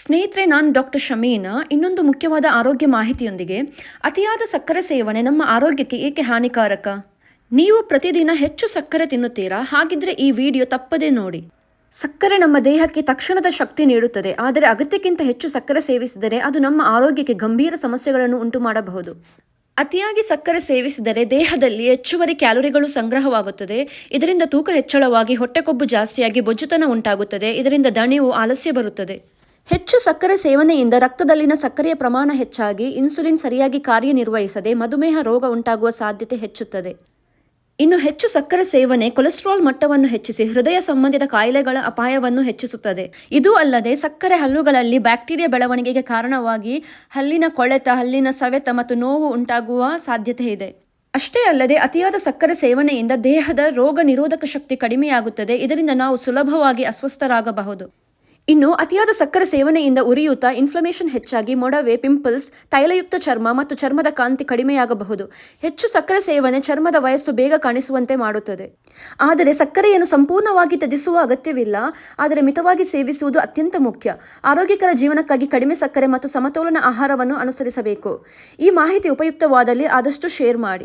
ಸ್ನೇಹಿತರೆ, ನಾನು ಡಾಕ್ಟರ್ ಶಮೀನಾ. ಇನ್ನೊಂದು ಮುಖ್ಯವಾದ ಆರೋಗ್ಯ ಮಾಹಿತಿಯೊಂದಿಗೆ. ಅತಿಯಾದ ಸಕ್ಕರೆ ಸೇವನೆ ನಮ್ಮ ಆರೋಗ್ಯಕ್ಕೆ ಏಕೆ ಹಾನಿಕಾರಕ? ನೀವು ಪ್ರತಿದಿನ ಹೆಚ್ಚು ಸಕ್ಕರೆ ತಿನ್ನುತ್ತೀರಾ? ಹಾಗಿದ್ರೆ ಈ ವಿಡಿಯೋ ತಪ್ಪದೇ ನೋಡಿ. ಸಕ್ಕರೆ ನಮ್ಮ ದೇಹಕ್ಕೆ ತಕ್ಷಣದ ಶಕ್ತಿ ನೀಡುತ್ತದೆ, ಆದರೆ ಅಗತ್ಯಕ್ಕಿಂತ ಹೆಚ್ಚು ಸಕ್ಕರೆ ಸೇವಿಸಿದರೆ ಅದು ನಮ್ಮ ಆರೋಗ್ಯಕ್ಕೆ ಗಂಭೀರ ಸಮಸ್ಯೆಗಳನ್ನು ಉಂಟು ಮಾಡಬಹುದು. ಅತಿಯಾಗಿ ಸಕ್ಕರೆ ಸೇವಿಸಿದರೆ ದೇಹದಲ್ಲಿ ಹೆಚ್ಚುವರಿ ಕ್ಯಾಲೋರಿಗಳು ಸಂಗ್ರಹವಾಗುತ್ತದೆ. ಇದರಿಂದ ತೂಕ ಹೆಚ್ಚಳವಾಗಿ ಹೊಟ್ಟೆಕೊಬ್ಬು ಜಾಸ್ತಿಯಾಗಿ ಬೊಜ್ಜುತನ ಉಂಟಾಗುತ್ತದೆ. ಇದರಿಂದ ದಣಿವು, ಆಲಸ್ಯ ಬರುತ್ತದೆ. ಹೆಚ್ಚು ಸಕ್ಕರೆ ಸೇವನೆಯಿಂದ ರಕ್ತದಲ್ಲಿನ ಸಕ್ಕರೆಯ ಪ್ರಮಾಣ ಹೆಚ್ಚಾಗಿ ಇನ್ಸುಲಿನ್ ಸರಿಯಾಗಿ ಕಾರ್ಯನಿರ್ವಹಿಸದೆ ಮಧುಮೇಹ ರೋಗ ಉಂಟಾಗುವ ಸಾಧ್ಯತೆ ಹೆಚ್ಚುತ್ತದೆ. ಇನ್ನು ಹೆಚ್ಚು ಸಕ್ಕರೆ ಸೇವನೆ ಕೊಲೆಸ್ಟ್ರಾಲ್ ಮಟ್ಟವನ್ನು ಹೆಚ್ಚಿಸಿ ಹೃದಯ ಸಂಬಂಧಿತ ಕಾಯಿಲೆಗಳ ಅಪಾಯವನ್ನು ಹೆಚ್ಚಿಸುತ್ತದೆ. ಇದೂ ಅಲ್ಲದೆ ಸಕ್ಕರೆ ಹಲ್ಲುಗಳಲ್ಲಿ ಬ್ಯಾಕ್ಟೀರಿಯಾ ಬೆಳವಣಿಗೆಗೆ ಕಾರಣವಾಗಿ ಹಲ್ಲಿನ ಕೊಳೆತ, ಹಲ್ಲಿನ ಸವೆತ ಮತ್ತು ನೋವು ಉಂಟಾಗುವ ಸಾಧ್ಯತೆ ಇದೆ. ಅಷ್ಟೇ ಅಲ್ಲದೆ ಅತಿಯಾದ ಸಕ್ಕರೆ ಸೇವನೆಯಿಂದ ದೇಹದ ರೋಗ ನಿರೋಧಕ ಶಕ್ತಿ ಕಡಿಮೆಯಾಗುತ್ತದೆ. ಇದರಿಂದ ನಾವು ಸುಲಭವಾಗಿ ಅಸ್ವಸ್ಥರಾಗಬಹುದು. ಇನ್ನು ಅತಿಯಾದ ಸಕ್ಕರೆ ಸೇವನೆಯಿಂದ ಉರಿಯೂತ, ಇನ್ಫ್ಲಮೇಷನ್ ಹೆಚ್ಚಾಗಿ ಮೊಡವೆ, ಪಿಂಪಲ್ಸ್, ತೈಲಯುಕ್ತ ಚರ್ಮ ಮತ್ತು ಚರ್ಮದ ಕಾಂತಿ ಕಡಿಮೆಯಾಗಬಹುದು. ಹೆಚ್ಚು ಸಕ್ಕರೆ ಸೇವನೆ ಚರ್ಮದ ವಯಸ್ಸು ಬೇಗ ಕಾಣಿಸುವಂತೆ ಮಾಡುತ್ತದೆ. ಆದರೆ ಸಕ್ಕರೆಯನ್ನು ಸಂಪೂರ್ಣವಾಗಿ ತ್ಯಜಿಸುವ ಅಗತ್ಯವಿಲ್ಲ, ಆದರೆ ಮಿತವಾಗಿ ಸೇವಿಸುವುದು ಅತ್ಯಂತ ಮುಖ್ಯ. ಆರೋಗ್ಯಕರ ಜೀವನಕ್ಕಾಗಿ ಕಡಿಮೆ ಸಕ್ಕರೆ ಮತ್ತು ಸಮತೋಲನ ಆಹಾರವನ್ನು ಅನುಸರಿಸಬೇಕು. ಈ ಮಾಹಿತಿ ಉಪಯುಕ್ತವಾದಲ್ಲಿ ಆದಷ್ಟು ಶೇರ್ ಮಾಡಿ.